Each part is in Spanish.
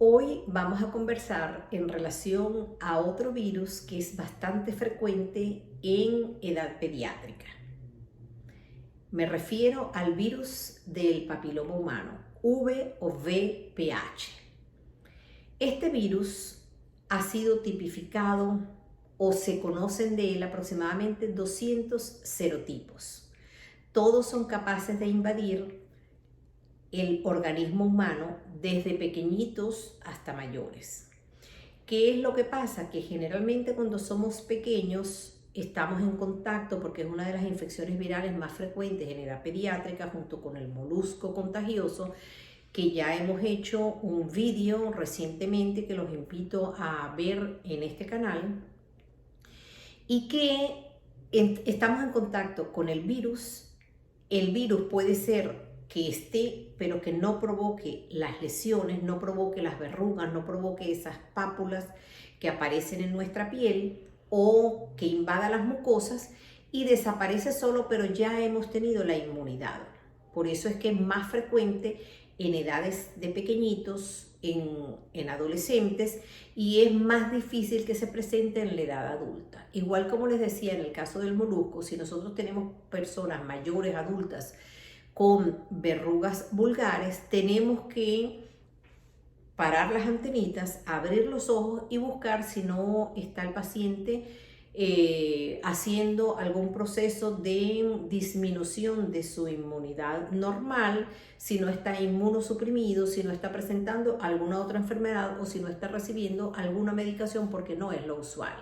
Hoy vamos a conversar en relación a otro virus que es bastante frecuente en edad pediátrica. Me refiero al virus del papiloma humano, V o VPH. Este virus ha sido tipificado o se conocen de él aproximadamente 200 serotipos. Todos son capaces de invadir el organismo humano desde pequeñitos hasta mayores. ¿Qué es lo que pasa? Que generalmente cuando somos pequeños estamos en contacto, porque es una de las infecciones virales más frecuentes en edad pediátrica, junto con el molusco contagioso, que ya hemos hecho un vídeo recientemente que los invito a ver en este canal, y que estamos en contacto con el virus. El virus puede ser que esté, pero que no provoque las lesiones, no provoque las verrugas, no provoque esas pápulas que aparecen en nuestra piel o que invada las mucosas y desaparece solo, pero ya hemos tenido la inmunidad. Por eso es que es más frecuente en edades de pequeñitos, en adolescentes, y es más difícil que se presente en la edad adulta. Igual como les decía en el caso del molusco, si nosotros tenemos personas mayores, adultas, con verrugas vulgares, tenemos que parar las antenitas, abrir los ojos y buscar si no está el paciente haciendo algún proceso de disminución de su inmunidad normal, si no está inmunosuprimido, si no está presentando alguna otra enfermedad o si no está recibiendo alguna medicación, porque no es lo usual.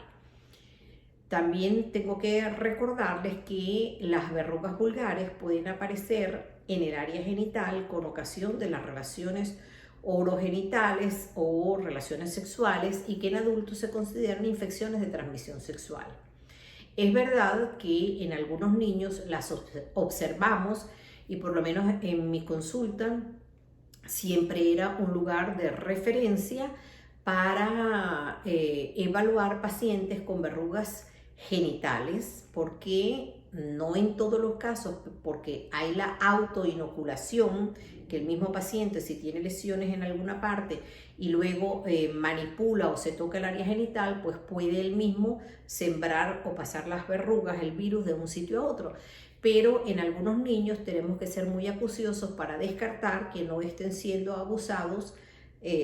También tengo que recordarles que las verrugas vulgares pueden aparecer en el área genital con ocasión de las relaciones orogenitales o relaciones sexuales, y que en adultos se consideran infecciones de transmisión sexual. Es verdad que en algunos niños las observamos, y por lo menos en mi consulta siempre era un lugar de referencia para evaluar pacientes con verrugas genitales, porque no en todos los casos, porque hay la autoinoculación, que el mismo paciente, si tiene lesiones en alguna parte y luego manipula o se toca el área genital, pues puede él mismo sembrar o pasar las verrugas, el virus, de un sitio a otro. Pero en algunos niños tenemos que ser muy acuciosos para descartar que no estén siendo abusados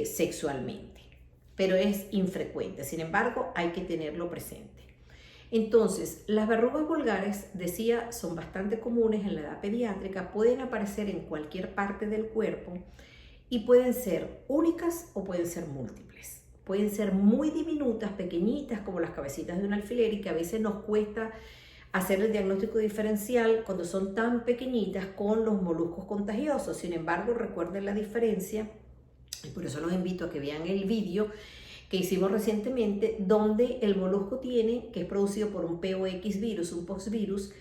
sexualmente. Pero es infrecuente, sin embargo, hay que tenerlo presente. Entonces, las verrugas vulgares, decía, son bastante comunes en la edad pediátrica, pueden aparecer en cualquier parte del cuerpo y pueden ser únicas o pueden ser múltiples. Pueden ser muy diminutas, pequeñitas, como las cabecitas de un alfiler, y que a veces nos cuesta hacer el diagnóstico diferencial cuando son tan pequeñitas con los moluscos contagiosos. Sin embargo, recuerden la diferencia, y por eso los invito a que vean el vídeo que hicimos recientemente, donde el molusco que es producido por un POX virus, un poxvirus,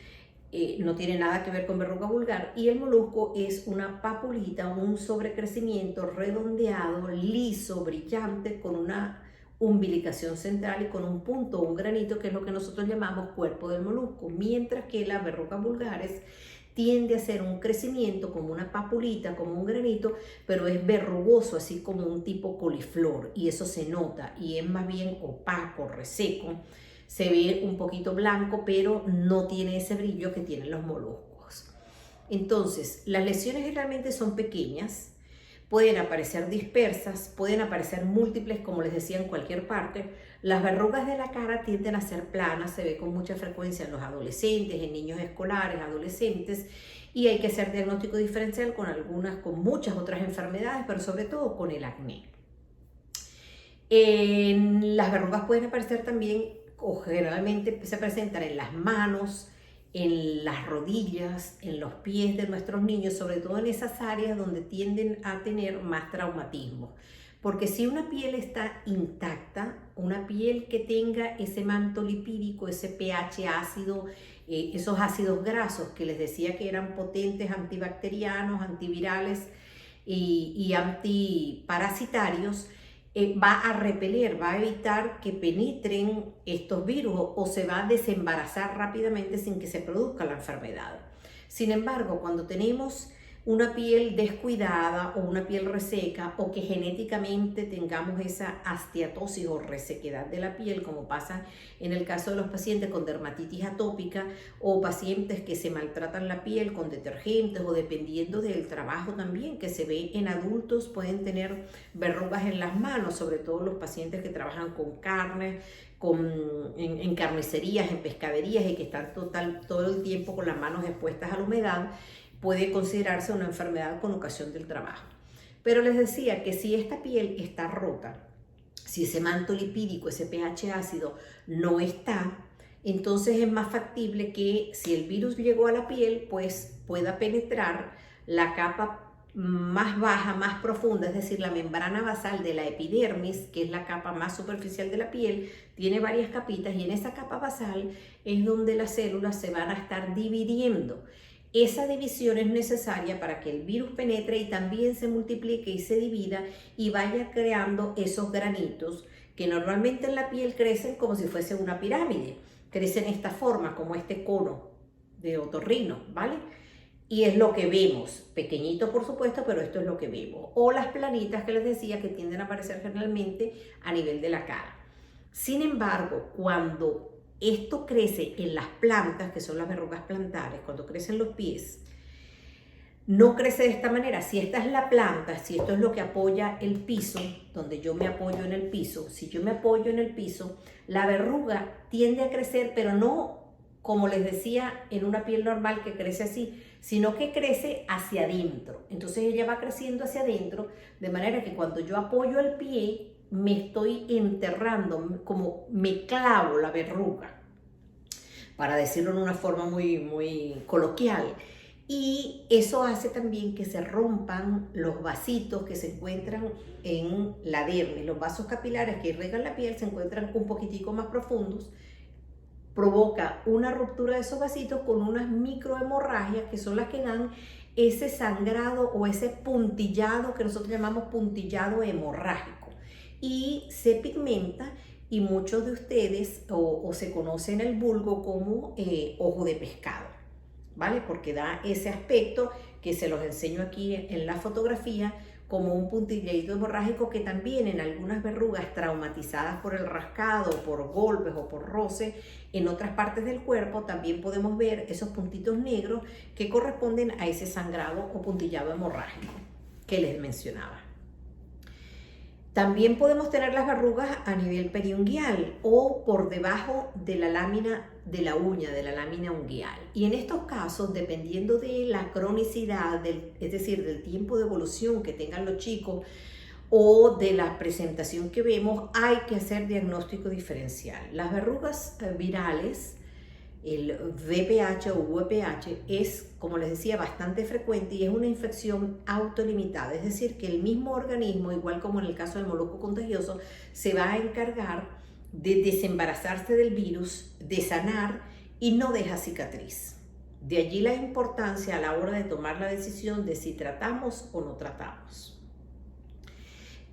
no tiene nada que ver con verruga vulgar, y el molusco es una papulita, un sobrecrecimiento redondeado, liso, brillante, con una umbilicación central y con un punto, un granito, que es lo que nosotros llamamos cuerpo del molusco, mientras que las verrugas vulgares tiende a ser un crecimiento como una papulita, como un granito, pero es verrugoso, así como un tipo coliflor, y eso se nota, y es más bien opaco, reseco, se ve un poquito blanco, pero no tiene ese brillo que tienen los moluscos. Entonces, las lesiones generalmente son pequeñas, pueden aparecer dispersas, pueden aparecer múltiples, como les decía, en cualquier parte. Las verrugas de la cara tienden a ser planas, se ve con mucha frecuencia en los adolescentes, en niños escolares, adolescentes, y hay que hacer diagnóstico diferencial con muchas otras enfermedades, pero sobre todo con el acné. Las verrugas pueden aparecer también, o generalmente se presentan en las manos, en las rodillas, en los pies de nuestros niños, sobre todo en esas áreas donde tienden a tener más traumatismo. Porque si una piel está intacta, una piel que tenga ese manto lipídico, ese pH ácido, esos ácidos grasos que les decía que eran potentes antibacterianos, antivirales y antiparasitarios, va a repeler, va a evitar que penetren estos virus o se va a desembarazar rápidamente sin que se produzca la enfermedad. Sin embargo, cuando tenemos una piel descuidada o una piel reseca, o que genéticamente tengamos esa astiatosis o resequedad de la piel, como pasa en el caso de los pacientes con dermatitis atópica o pacientes que se maltratan la piel con detergentes, o dependiendo del trabajo también que se ve en adultos, pueden tener verrugas en las manos, sobre todo los pacientes que trabajan con carne, en carnicerías, en pescaderías, y que están todo el tiempo con las manos expuestas a la humedad. Puede considerarse una enfermedad con ocasión del trabajo. Pero les decía que si esta piel está rota, si ese manto lipídico, ese pH ácido no está, entonces es más factible que si el virus llegó a la piel, pues pueda penetrar la capa más baja, más profunda, es decir, la membrana basal de la epidermis, que es la capa más superficial de la piel. Tiene varias capitas, y en esa capa basal es donde las células se van a estar dividiendo. Esa división es necesaria para que el virus penetre y también se multiplique y se divida y vaya creando esos granitos que normalmente en la piel crecen como si fuese una pirámide. Crecen de esta forma, como este cono de otorrino, ¿vale? Y es lo que vemos, pequeñito por supuesto, pero esto es lo que vemos. O las planitas que les decía, que tienden a aparecer generalmente a nivel de la cara. Sin embargo, cuando esto crece en las plantas, que son las verrugas plantares, cuando crecen los pies, no crece de esta manera. Si esta es la planta, si esto es lo que apoya el piso, donde yo me apoyo en el piso, si yo me apoyo en el piso, la verruga tiende a crecer, pero no como les decía en una piel normal que crece así, sino que crece hacia adentro. Entonces ella va creciendo hacia adentro, de manera que cuando yo apoyo el pie, me estoy enterrando, como me clavo la verruga, para decirlo en una forma muy coloquial. Y eso hace también que se rompan los vasitos que se encuentran en la dermis. Los vasos capilares que irrigan la piel se encuentran un poquitico más profundos. Provoca una ruptura de esos vasitos con unas microhemorragias, que son las que dan ese sangrado o ese puntillado que nosotros llamamos puntillado hemorrágico. Y se pigmenta, y muchos de ustedes o se conoce en el vulgo como ojo de pescado, ¿vale? Porque da ese aspecto que se los enseño aquí en la fotografía, como un puntilladito hemorrágico, que también en algunas verrugas traumatizadas por el rascado, por golpes o por roce en otras partes del cuerpo, también podemos ver esos puntitos negros que corresponden a ese sangrado o puntillado hemorrágico que les mencionaba. También podemos tener las verrugas a nivel periunguial o por debajo de la lámina de la uña, de la lámina unguial. Y en estos casos, dependiendo de la cronicidad, es decir, del tiempo de evolución que tengan los chicos o de la presentación que vemos, hay que hacer diagnóstico diferencial. Las verrugas virales, el VPH o VPH, es, como les decía, bastante frecuente y es una infección autolimitada, es decir, que el mismo organismo, igual como en el caso del molusco contagioso, se va a encargar de desembarazarse del virus, de sanar, y no deja cicatriz. De allí la importancia a la hora de tomar la decisión de si tratamos o no tratamos.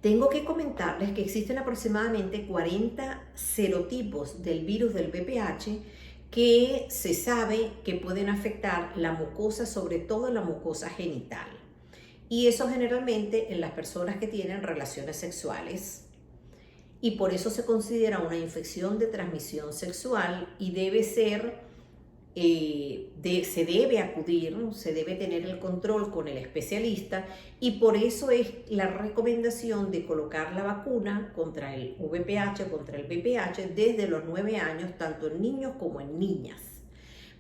Tengo que comentarles que existen aproximadamente 40 serotipos del virus del VPH que se sabe que pueden afectar la mucosa, sobre todo la mucosa genital. Y eso generalmente en las personas que tienen relaciones sexuales. Y por eso se considera una infección de transmisión sexual, y debe ser, se debe acudir, ¿no? Se debe tener el control con el especialista, y por eso es la recomendación de colocar la vacuna contra el VPH, contra el VPH, desde los 9 años, tanto en niños como en niñas.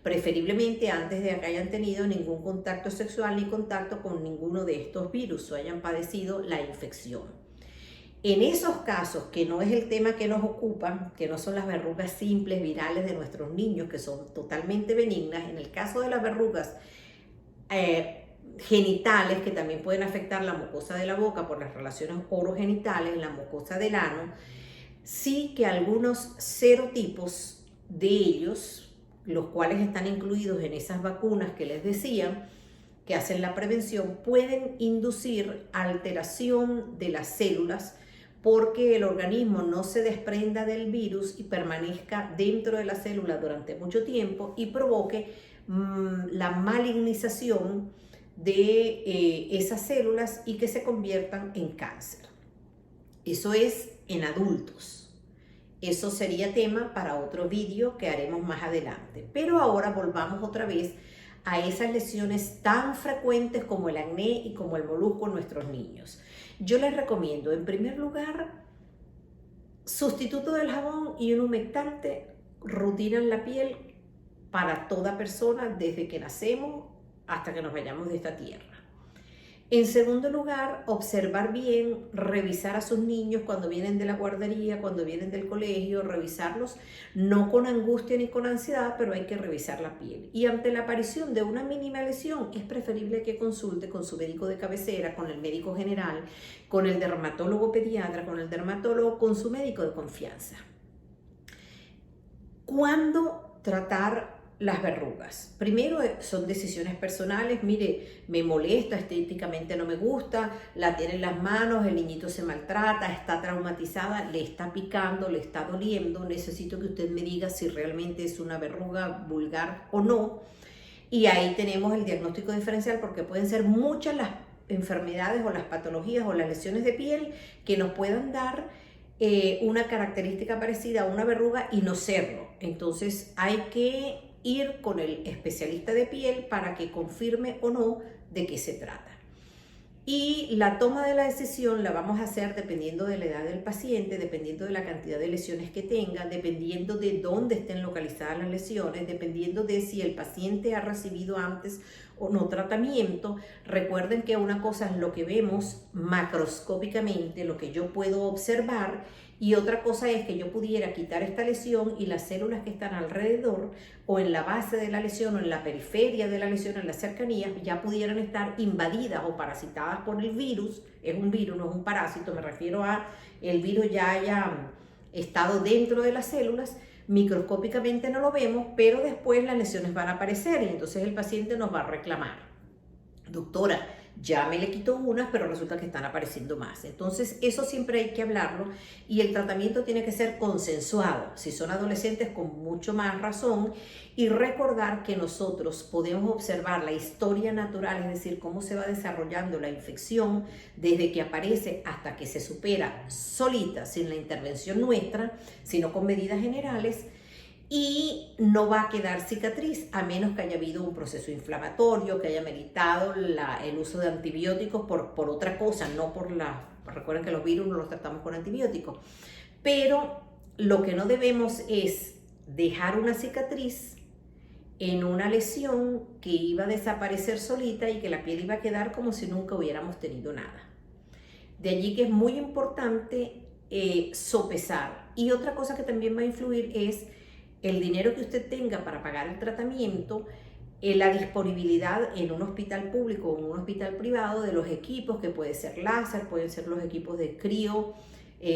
Preferiblemente antes de que hayan tenido ningún contacto sexual ni contacto con ninguno de estos virus o hayan padecido la infección. En esos casos, que no es el tema que nos ocupa, que no son las verrugas simples virales de nuestros niños, que son totalmente benignas, en el caso de las verrugas genitales, que también pueden afectar la mucosa de la boca por las relaciones orogenitales, la mucosa del ano, sí que algunos serotipos de ellos, los cuales están incluidos en esas vacunas que les decía, que hacen la prevención, pueden inducir alteración de las células, porque el organismo no se desprenda del virus y permanezca dentro de la célula durante mucho tiempo y provoque la malignización de esas células y que se conviertan en cáncer. Eso es en adultos. Eso sería tema para otro vídeo que haremos más adelante. Pero ahora volvamos otra vez a esas lesiones tan frecuentes como el acné y como el molusco en nuestros niños. Yo les recomiendo, en primer lugar, sustituto del jabón y un humectante, rutina en la piel para toda persona desde que nacemos hasta que nos vayamos de esta tierra. En segundo lugar, observar bien, revisar a sus niños cuando vienen de la guardería, cuando vienen del colegio, revisarlos, no con angustia ni con ansiedad, pero hay que revisar la piel. Y ante la aparición de una mínima lesión, es preferible que consulte con su médico de cabecera, con el médico general, con el dermatólogo pediatra, con el dermatólogo, con su médico de confianza. ¿Cuándo tratar las verrugas? Primero, son decisiones personales. Mire, me molesta, estéticamente no me gusta, la tiene en las manos, el niñito se maltrata, está traumatizada, le está picando, le está doliendo, necesito que usted me diga si realmente es una verruga vulgar o no. Y ahí tenemos el diagnóstico diferencial, porque pueden ser muchas las enfermedades o las patologías o las lesiones de piel que nos puedan dar una característica parecida a una verruga y no serlo. Entonces hay que ir con el especialista de piel para que confirme o no de qué se trata. Y la toma de la decisión la vamos a hacer dependiendo de la edad del paciente, dependiendo de la cantidad de lesiones que tenga, dependiendo de dónde estén localizadas las lesiones, dependiendo de si el paciente ha recibido antes o no tratamiento. Recuerden que una cosa es lo que vemos macroscópicamente, lo que yo puedo observar, y otra cosa es que yo pudiera quitar esta lesión y las células que están alrededor o en la base de la lesión o en la periferia de la lesión, en las cercanías, ya pudieran estar invadidas o parasitadas por el virus. Es un virus, no es un parásito, me refiero a el virus ya haya estado dentro de las células. Microscópicamente no lo vemos, pero después las lesiones van a aparecer y entonces el paciente nos va a reclamar: doctora, ya me le quito unas, pero resulta que están apareciendo más. Entonces eso siempre hay que hablarlo, y el tratamiento tiene que ser consensuado. Si son adolescentes, con mucho más razón, y recordar que nosotros podemos observar la historia natural, es decir, cómo se va desarrollando la infección desde que aparece hasta que se supera solita, sin la intervención nuestra, sino con medidas generales. Y no va a quedar cicatriz a menos que haya habido un proceso inflamatorio, que haya meritado el uso de antibióticos por otra cosa, no por la... Recuerden que los virus no los tratamos con antibióticos. Pero lo que no debemos es dejar una cicatriz en una lesión que iba a desaparecer solita y que la piel iba a quedar como si nunca hubiéramos tenido nada. De allí que es muy importante sopesar. Y otra cosa que también va a influir es el dinero que usted tenga para pagar el tratamiento, la disponibilidad en un hospital público o en un hospital privado de los equipos, que puede ser láser, pueden ser los equipos de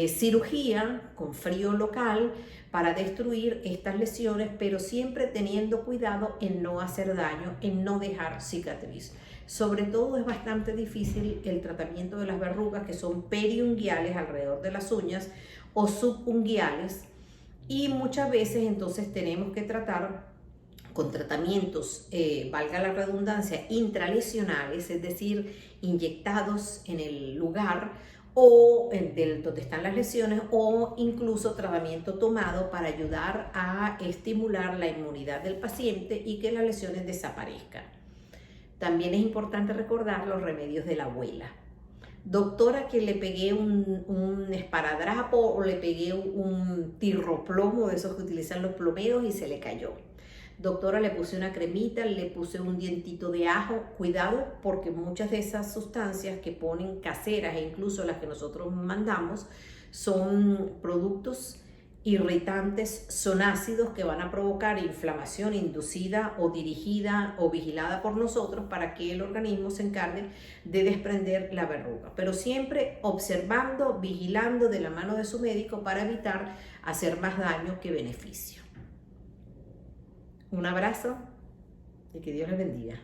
cirugía con frío local para destruir estas lesiones, pero siempre teniendo cuidado en no hacer daño, en no dejar cicatriz. Sobre todo es bastante difícil el tratamiento de las verrugas que son periunguiales alrededor de las uñas o subunguiales, y muchas veces entonces tenemos que tratar con tratamientos, valga la redundancia, intralesionales, es decir, inyectados en el lugar o donde están las lesiones, o incluso tratamiento tomado para ayudar a estimular la inmunidad del paciente y que las lesiones desaparezcan. También es importante recordar los remedios de la abuela. Doctora, que le pegué un esparadrapo o le pegué un tirroplomo, de esos que utilizan los plomeros, y se le cayó. Doctora, le puse una cremita, le puse un dientito de ajo. Cuidado, porque muchas de esas sustancias que ponen caseras e incluso las que nosotros mandamos son productos irritantes, son ácidos que van a provocar inflamación inducida o dirigida o vigilada por nosotros para que el organismo se encargue de desprender la verruga. Pero siempre observando, vigilando de la mano de su médico para evitar hacer más daño que beneficio. Un abrazo y que Dios les bendiga.